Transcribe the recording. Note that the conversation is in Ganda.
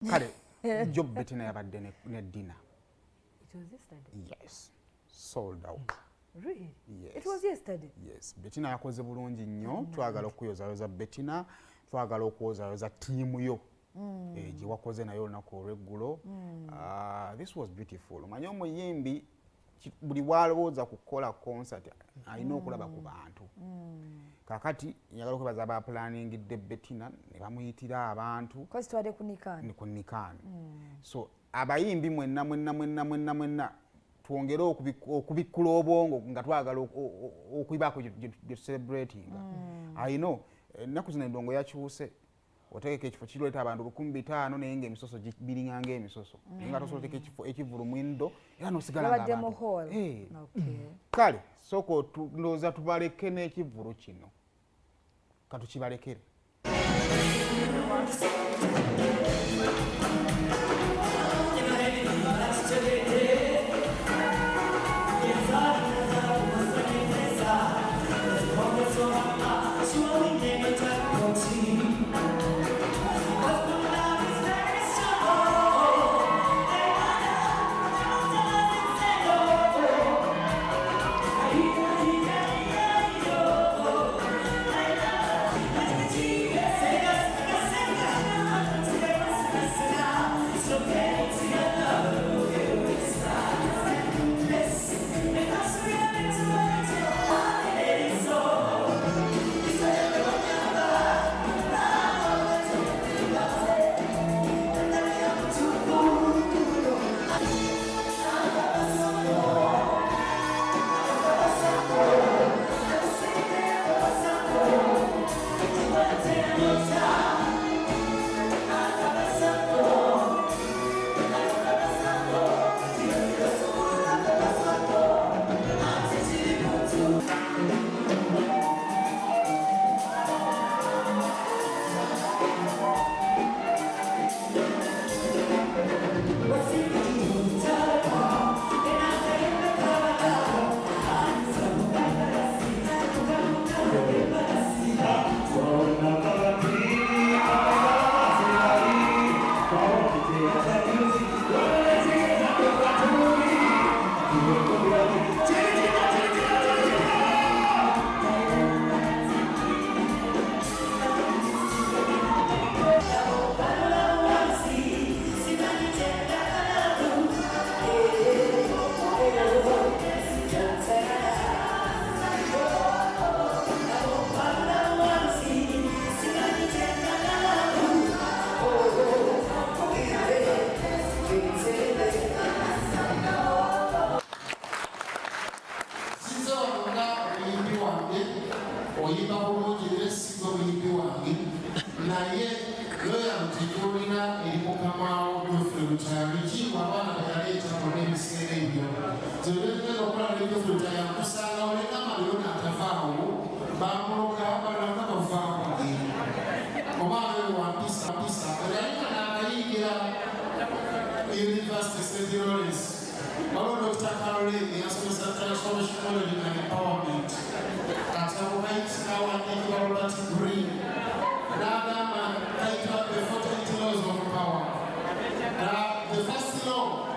Kale Job Bettina yabadde ne dinner. It was yesterday. Yes. Sold out. Really? Yes. It was yesterday. Yes. Bettina yakoze bulungi nnyo. Twagala okuyozayoza Bettina, twagala okuwozayoza tiimu yo. Gye wakoze nayo olunaku olw'eggulo. This was beautiful. Omanyi omuyimbi buli bw'alowooza kukola concert alina okulaba ku bantu. Kakati njagala okwebaza aba planningidde Bettina ne bamuyitira abantu. Kozi twade kunikana. Ni kunikana. So abayimbi mwenna twongere okubikkula obwongo nga twagala okuyibaako gye celebrating. I know ennaku zino endongo yakyuse. Otegeka ekifo kireeta abantu 1500 naye ng'emisoso biringanga emisoso. Naye nga tosobola oteeka ekifo ekivulu mwindo era n'osigala ng'abantu. Kale sooka ndowooza tubaleke n'ekivulu kino. Katukibalekere. The first law